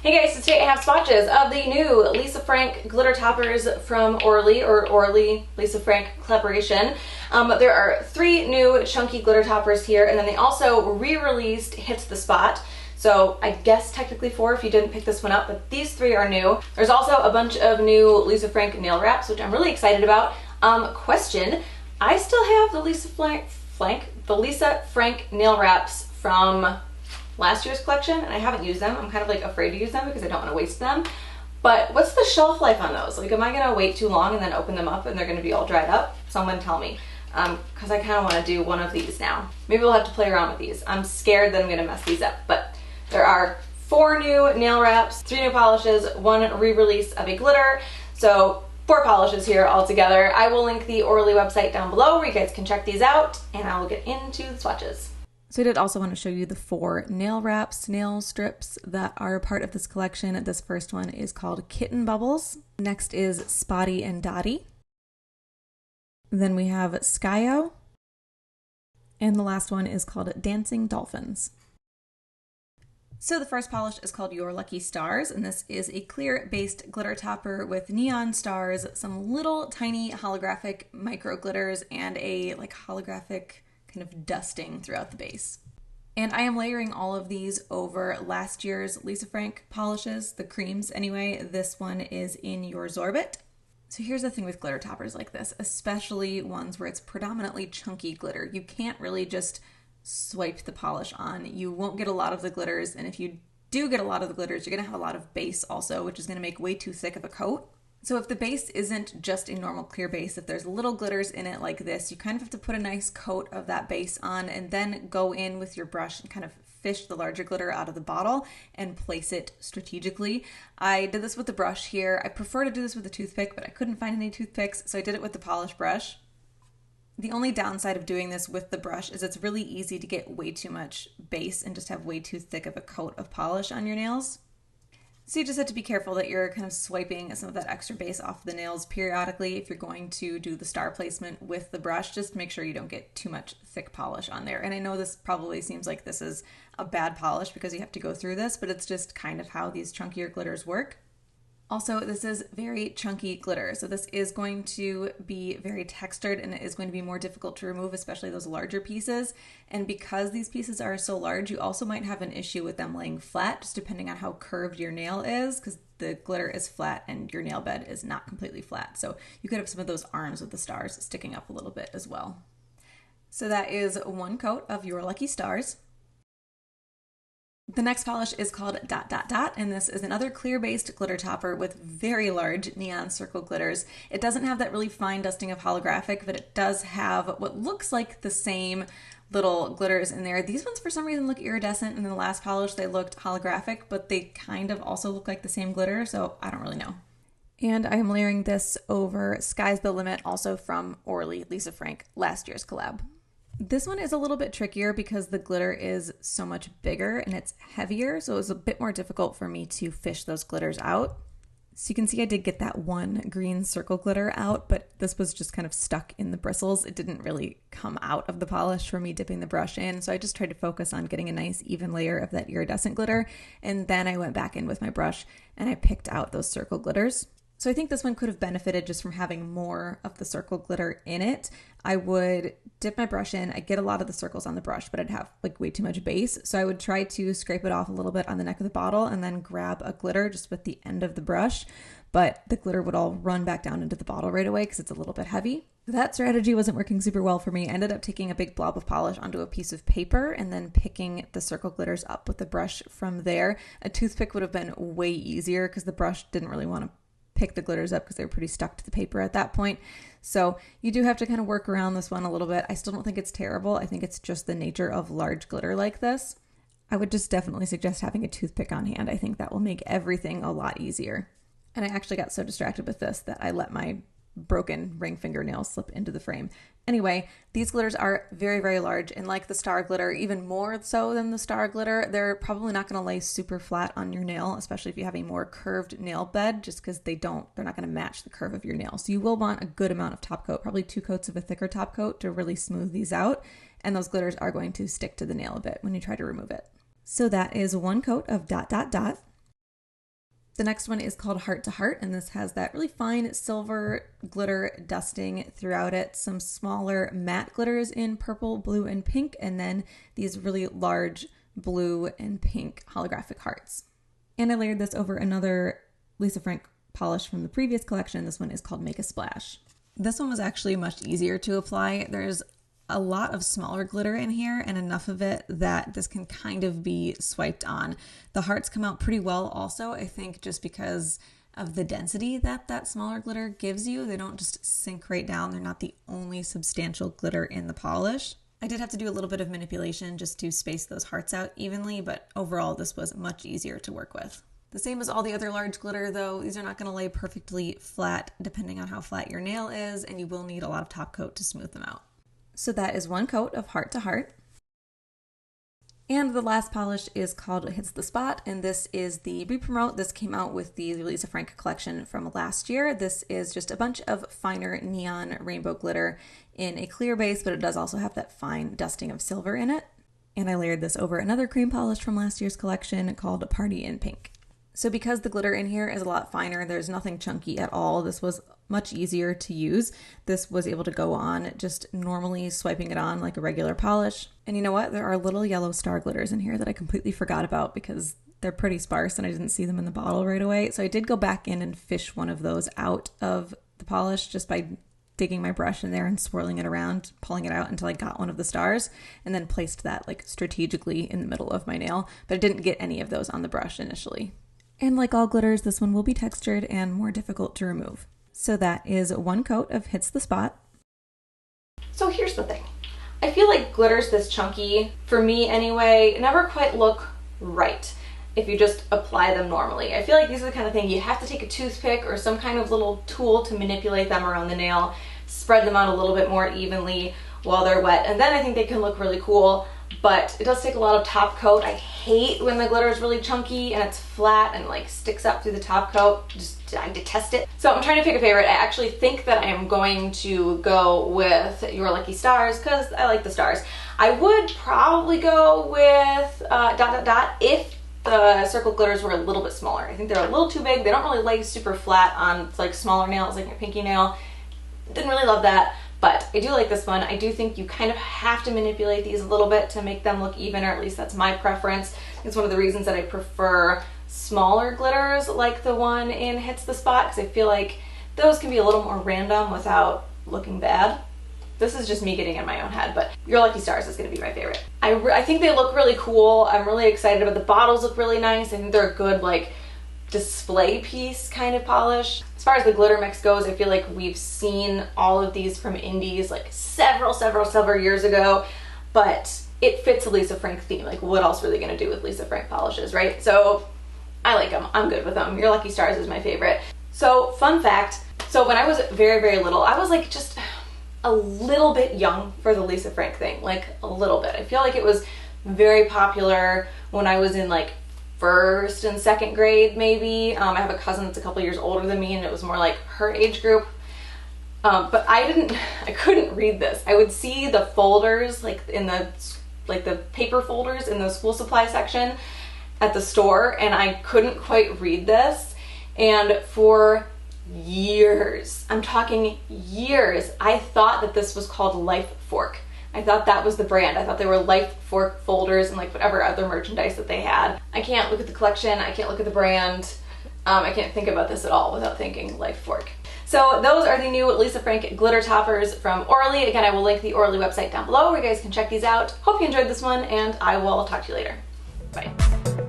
Hey guys, so today I have swatches of the new Lisa Frank glitter toppers from Orly, or Orly Lisa Frank collaboration. There are 3 new chunky glitter toppers here, and then they also re-released Hits the Spot. So I guess technically 4 if you didn't pick this one up, but these 3 are new. There's also a bunch of new Lisa Frank nail wraps, which I'm really excited about. Question, I still have the Lisa Frank nail wraps from last year's collection, and I haven't used them. I'm kind of like afraid to use them because I don't want to waste them. But what's the shelf life on those? Like, am I gonna wait too long and then open them up and they're gonna be all dried up? Someone tell me, because I kind of want to do one of these now. Maybe we'll have to play around with these. I'm scared that I'm gonna mess these up, but there are 4 new nail wraps, 3 new polishes, 1 re-release of a glitter. So 4 polishes here all together. I will link the Orly website down below where you guys can check these out, and I will get into the swatches. So I did also want to show you the 4 nail wraps, nail strips that are part of this collection. This first one is called Kitten Bubbles. Next is Spotty and Dotty. Then we have Skyo. And the last one is called Dancing Dolphins. So the first polish is called Your Lucky Stars, and this is a clear-based glitter topper with neon stars, some little tiny holographic micro glitters, and a holographic kind of dusting throughout the base. And I am layering all of these over last year's Lisa Frank polishes, the creams anyway. This one is in Your Zorbit. So here's the thing with glitter toppers like this, especially ones where it's predominantly chunky glitter. You can't really just swipe the polish on. You won't get a lot of the glitters, and if you do get a lot of the glitters, you're gonna have a lot of base also, which is gonna make way too thick of a coat. So if the base isn't just a normal clear base, if there's little glitters in it like this, you kind of have to put a nice coat of that base on and then go in with your brush and kind of fish the larger glitter out of the bottle and place it strategically. I did this with the brush here. I prefer to do this with a toothpick, but I couldn't find any toothpicks, so I did it with the polish brush. The only downside of doing this with the brush is it's really easy to get way too much base and just have way too thick of a coat of polish on your nails. So you just have to be careful that you're kind of swiping some of that extra base off the nails periodically if you're going to do the star placement with the brush. Just make sure you don't get too much thick polish on there. And I know this probably seems like this is a bad polish because you have to go through this, but it's just kind of how these chunkier glitters work. Also, this is very chunky glitter, so this is going to be very textured and it is going to be more difficult to remove, especially those larger pieces. And because these pieces are so large, you also might have an issue with them laying flat, just depending on how curved your nail is, because the glitter is flat and your nail bed is not completely flat. So you could have some of those arms with the stars sticking up a little bit as well. So that is 1 coat of Your Lucky Stars. The next polish is called Dot Dot Dot, and this is another clear-based glitter topper with very large neon circle glitters. It doesn't have that really fine dusting of holographic, but it does have what looks like the same little glitters in there. These ones for some reason look iridescent, and in the last polish they looked holographic, but they kind of also look like the same glitter, so I don't really know. And I am layering this over Sky's the Limit, also from Orly Lisa Frank, last year's collab. This one is a little bit trickier because the glitter is so much bigger and it's heavier, so it was a bit more difficult for me to fish those glitters out. So you can see I did get that 1 green circle glitter out, but this was just kind of stuck in the bristles. It didn't really come out of the polish from me dipping the brush in, so I just tried to focus on getting a nice even layer of that iridescent glitter, and then I went back in with my brush and I picked out those circle glitters. So I think this one could have benefited just from having more of the circle glitter in it. I would dip my brush in, I'd get a lot of the circles on the brush, but I'd have way too much base. So I would try to scrape it off a little bit on the neck of the bottle and then grab a glitter just with the end of the brush. But the glitter would all run back down into the bottle right away because it's a little bit heavy. That strategy wasn't working super well for me. I ended up taking a big blob of polish onto a piece of paper and then picking the circle glitters up with the brush from there. A toothpick would have been way easier because the brush didn't really want to pick the glitters up because they were pretty stuck to the paper at that point. So you do have to kind of work around this one a little bit. I still don't think it's terrible. I think it's just the nature of large glitter like this. I would just definitely suggest having a toothpick on hand. I think that will make everything a lot easier. And I actually got so distracted with this that I let my broken ring fingernail slip into the frame. Anyway, these glitters are very, very large, and like the star glitter, even more so than the star glitter, they're probably not going to lay super flat on your nail, especially if you have a more curved nail bed, just because they're not going to match the curve of your nail. So you will want a good amount of top coat, probably 2 coats of a thicker top coat to really smooth these out, and those glitters are going to stick to the nail a bit when you try to remove it. So that is 1 coat of Dot Dot Dot. The next one is called Heart to Heart, and this has that really fine silver glitter dusting throughout it, some smaller matte glitters in purple, blue, and pink, and then these really large blue and pink holographic hearts. And I layered this over another Lisa Frank polish from the previous collection. This one is called Make a Splash. This one was actually much easier to apply. There's a lot of smaller glitter in here and enough of it that this can kind of be swiped on. The hearts come out pretty well also, I think, just because of the density that that smaller glitter gives you. They don't just sink right down. They're not the only substantial glitter in the polish. I did have to do a little bit of manipulation just to space those hearts out evenly, but overall this was much easier to work with. The same as all the other large glitter though, these are not going to lay perfectly flat depending on how flat your nail is, and you will need a lot of top coat to smooth them out. So that is one coat of Heart to Heart. And the last polish is called Hits the Spot, and this is the re-promote. This came out with the Lisa Frank collection from last year. This is just a bunch of finer neon rainbow glitter in a clear base, but it does also have that fine dusting of silver in it. And I layered this over another cream polish from last year's collection called Party in Pink. So because the glitter in here is a lot finer, there's nothing chunky at all. This was much easier to use. This was able to go on just normally swiping it on like a regular polish. And you know what? There are little yellow star glitters in here that I completely forgot about because they're pretty sparse and I didn't see them in the bottle right away. So I did go back in and fish one of those out of the polish just by digging my brush in there and swirling it around, pulling it out until I got one of the stars, and then placed that like strategically in the middle of my nail. But I didn't get any of those on the brush initially. And like all glitters, this one will be textured and more difficult to remove. So that is one coat of Hits the Spot. So here's the thing. I feel like glitters this chunky, for me anyway, never quite look right if you just apply them normally. I feel like these are the kind of thing you have to take a toothpick or some kind of little tool to manipulate them around the nail, spread them out a little bit more evenly while they're wet, and then I think they can look really cool. But it does take a lot of top coat. I hate when the glitter is really chunky and it's flat and like sticks up through the top coat. I detest it. So I'm trying to pick a favorite. I actually think that I am going to go with Your Lucky Stars because I like the stars. I would probably go with ... if the circle glitters were a little bit smaller. I think they're a little too big. They don't really lay super flat on like smaller nails like your pinky nail. Didn't really love that. But I do like this one. I do think you kind of have to manipulate these a little bit to make them look even, or at least that's my preference. It's one of the reasons that I prefer smaller glitters like the one in Hits the Spot, because I feel like those can be a little more random without looking bad. This is just me getting in my own head, but Your Lucky Stars is going to be my favorite. I think they look really cool. I'm really excited about the bottles. Look really nice. I think they're a good like display piece kind of polish. As far as the glitter mix goes, I feel like we've seen all of these from indies like several years ago, but it fits a Lisa Frank theme. Like what else were they going to do with Lisa Frank polishes, right? So I like them. I'm good with them. Your Lucky Stars is my favorite. So fun fact, so when I was very little, I was like just a little bit young for the Lisa Frank thing, like a little bit. I feel like it was very popular when I was in like first and second grade maybe. I have a cousin that's a couple years older than me and it was more like her age group. But I couldn't read this. I would see the folders like in the paper folders in the school supply section at the store, and I couldn't quite read this. And for years, I'm talking years, I thought that this was called Life Fork. I thought that was the brand. I thought they were Life Fork folders and like whatever other merchandise that they had. I can't look at the collection, I can't look at the brand, I can't think about this at all without thinking Life Fork. So those are the new Lisa Frank glitter toppers from Orly. Again, I will link the Orly website down below where you guys can check these out. Hope you enjoyed this one, and I will talk to you later. Bye.